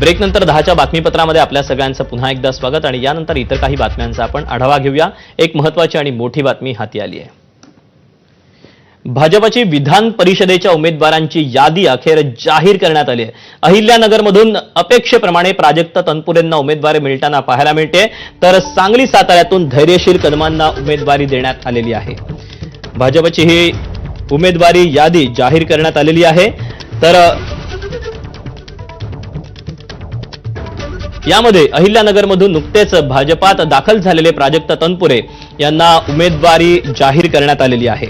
ब्रेकनंतर 10च्या बातमीपत्रामध्ये आपल्या सगळ्यांचं पुन्हा एकदा स्वागत आणि यानंतर इतर काही बातम्यांचा आपण आढावा घेऊया। एक महत्त्वाची आणि मोठी बातमी हाती आली आहे। भाजपची विधान परिषदेच्या उमेदवारांची यादी अखेर जाहीर करण्यात आली आहे। अहिल्यानगरमधून अपेक्षेप्रमाणे प्राजक्त तनपुरेंना उमेदवारी मिळताना पाहायला मिळते, तर सांगली साताऱ्यातून धैर्यशील कदमांना उमेदवारी देण्यात आलेली आहे। भाजपची ही उमेदवारी यादी जाहीर करण्यात आलेली आहे। तर यामध्ये अहिल्यानगरमधून नुकतेच भाजपात दाखल झालेले प्राजक्त तनपुरे यांना उमेदवारी जाहीर करण्यात आलेली आहे।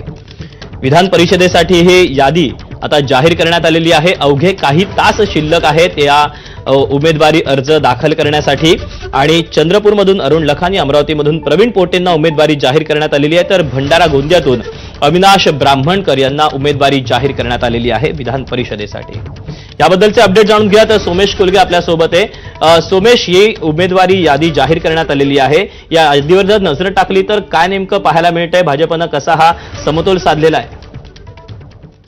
विधान परिषदेसाठी ही यादी आता जाहीर करण्यात आलेली आहे। अवघे काही तास शिल्लक आहेत या उमेदवारी अर्ज दाखल करण्यासाठी आणि चंद्रपूरमधून अरुण लखानी, अमरावतीमधून प्रवीण पोटेंना उमेदवारी जाहीर करण्यात आलेली आहे, तर भंडारा गोंदियातून अविनाश ब्राह्मणकर यांना उमेदवारी जाहीर करण्यात आलेली आहे विधान परिषदेसाठी। याबद्दलचे अपडेट जाणून घ्या, तर सोमेश कुलगे आपल्या सोबत आहे। सोमेश, ही उमेदवारी यादी जाहीर करण्यात आलेली आहे, या यादीवर जर नजर टाकली तर काय नेमकं पाहायला मिळतंय? भाजपनं कसा हा समतोल साधलेला आहे?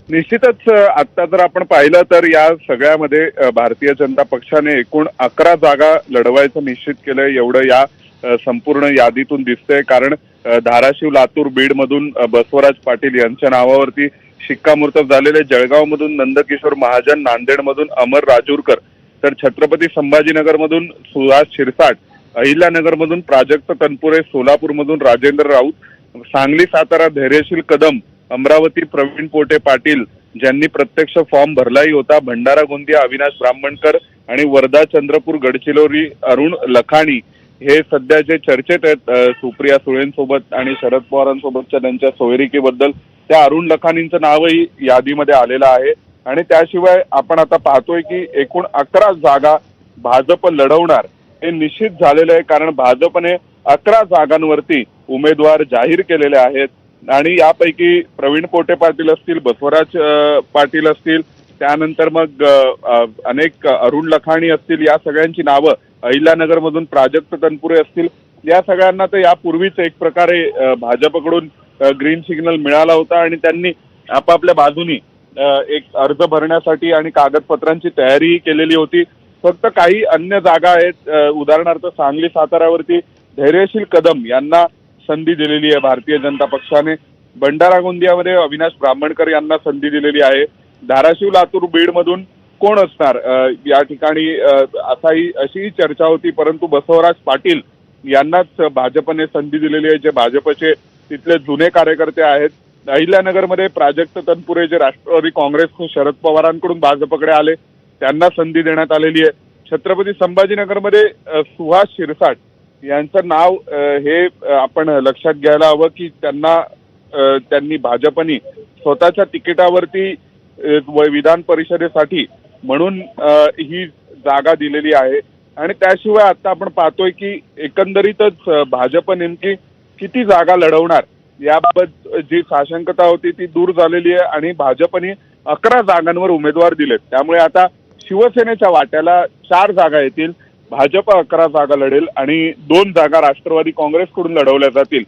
निश्चितच आता जर आपण पाहिलं तर या सगळ्यामध्ये भारतीय जनता पक्षाने एकूण 11 जागा लढवायचं निश्चित केलंय, एवढं या संपूर्ण यादीतून दिसतंय। कारण धाराशिव, लातूर, बीड मधून बसवराज पाटील यांच्या नावावरती शिक्कामोर्तब झालेले, जळगावमधून नंदकिशोर महाजन, नांदेडमधून अमर राजूरकर, तर छत्रपती संभाजीनगरमधून सुहास शिरसाट, अहिल्यानगरमधून प्राजक्त तनपुरे, सोलापूरमधून राजेंद्र राऊत, सांगली सातारा धैर्यशील कदम, अमरावती प्रवीण पोटे पाटील ज्यांनी प्रत्यक्ष फॉर्म भरलाही होता, भंडारा गोंदिया अविनाश ब्राह्मणकर आणि वर्धा चंद्रपूर गडचिरोली अरुण लखानी हे सध्या जे चर्चेत आहेत सुप्रिया सुळेंसोबत आणि शरद पवारांसोबतच्या त्यांच्या सोयरिकेबद्दल, त्या अरुण लखानींचं नावही यादीमध्ये आलेलं आहे। आणि त्याशिवाय आपण आता पाहतोय की एकूण 11 जागा भाजप लढवणार हे निश्चित झालेलं आहे। कारण भाजपने 11 जागांवरती उमेदवार जाहीर केलेले आहेत आणि यापैकी प्रवीण पोटे पाटील असतील, बसवराज पाटील असतील, त्यानंतर मग अनेक अरुण लखानी असतील, या सगळ्यांची नावं, अहिल्यानगरमधून प्राजक्त तनपुरे असतील, या सगळ्यांना तर यापूर्वीच एक प्रकारे भाजपकडून ग्रीन सिग्नल मिळाला होता आणि त्यांनी आपापल्या बाजूनी एक अर्ज भरण्यासाठी आणि कागदपत्रांची तयारी केलेली होती। फक्त काही अन्य जागा आहेत, उदाहरणार्थ सांगली साताऱ्यावरती धैर्यशील कदम यांना संधी दिलेली आहे भारतीय जनता पक्षाने, भंडारा गोंदियामध्ये अविनाश ब्राह्मणकर यांना संधी दिलेली आहे, धाराशिव, लातूर, बीड मधून कोण असणार या ठिकाणी अशीही चर्चा होती, परंतु बसवराज पाटील यांनाच भाजपने संधी दिलेली आहे, जे भाजपचे तिथले जुने कार्यकर्ते आहेत। अहिल्यानगरमध्ये प्राजक्त तनपुरे जे राष्ट्रवादी काँग्रेस शरद पवारांकडून भाजपकडे आले, त्यांना संधी देण्यात आलेली आहे। छत्रपती संभाजीनगरमध्ये सुहास शिरसाट यांचं नाव हे आपण लक्षात घ्यायला हवं की त्यांनी भाजपनी स्वतःच्या तिकिटावरती विधान परिषदेसाठी म्हणून ही जागा दिलेली आहे। आणि त्याशिवाय आता आपण पाहतोय की एकंदरीतच भाजप नेमकी किती जागा लढवणार याबाबत जी साशंकता होती ती दूर झालेली आहे आणि भाजपने 11 जागांवर उमेदवार दिलेत। त्यामुळे आता शिवसेनेच्या वाट्याला 4 जागा येतील, भाजप 11 जागा लढेल आणि 2 जागा राष्ट्रवादी काँग्रेसकडून लढवल्या जातील।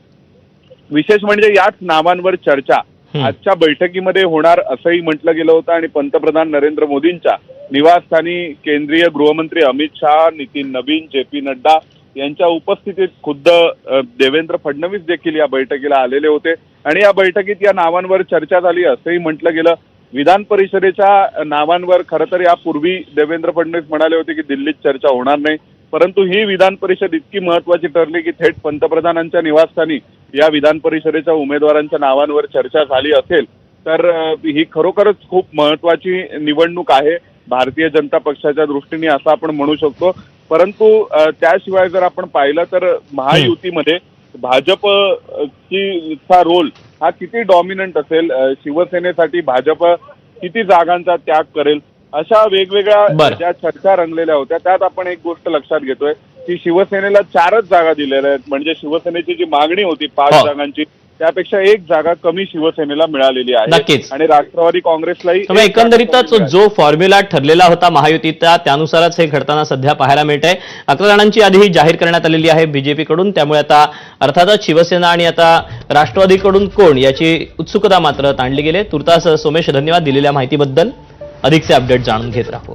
विशेष म्हणजे याच नावांवर चर्चा आजच्या बैठकीमध्ये होणार असंही म्हटलं गेलं होतं आणि पंतप्रधान नरेंद्र मोदींच्या निवासस्थानी केंद्रीय गृहमंत्री अमित शहा, नितीन नवीन, जे.पी. नड्डा यांच्या उपस्थितीत खुद्द देवेंद्र फडणवीस देखील या बैठकीला आलेले होते आणि या बैठकीत या नावांवर चर्चा झाली असंही म्हटलं गेलं। विधान परिषदेच्या नावांवर खरं तर यापूर्वी देवेंद्र फडणवीस म्हणाले होते की दिल्लीत चर्चा होणार नाही, परंतु ही विधान परिषद इतकी महत्वाची ठरली की थेट पंतप्रधानांच्या निवासस्थानी या विधान परिषदेच्या उमेदवारांच्या नावांवर चर्चा झाली असेल तर ही खरोखरच खूप महत्वाची निवडणूक आहे भारतीय जनता पक्षाच्या दृष्टीने, असं आपण म्हणू शकतो। परंतु त्याशिवाय जर आपण पाहिलं तर महायुतीमध्ये भाजपचा रोल हा किती डॉमिनंट असेल, शिवसेनेसाठी भाजप किती जागांचा त्याग करेल, अशा वेगवेगळ्या ज्या चर्चा रंगलेल्या होत्या त्यात आपण एक गोष्ट लक्षात घेतोय की शिवसेनेला 4च जागा दिलेल्या आहेत, म्हणजे शिवसेनेची जी मागणी होती 5 जागांची त्यापेक्षा 1 जागा कमी शिवसेनेला मिळालेली आहे आणि राष्ट्रवादी काँग्रेसलाही एकंदरीतच जो फॉर्म्युला ठरलेला होता महायुतीचा त्यानुसारच हे घडताना सध्या पाहायला मिळत आहे। 11 जणांची यादी जाहीर करण्यात आलेली आहे बीजेपीकडून, त्यामुळे आता अर्थातच शिवसेना आणि आता राष्ट्रवादीकडून कोण याची उत्सुकता मात्र ताणली गेली। तुर्तास सोमेश, धन्यवाद दिलेल्या माहितीबद्दल। अधिकचे अपडेट जाणून घेत राहू।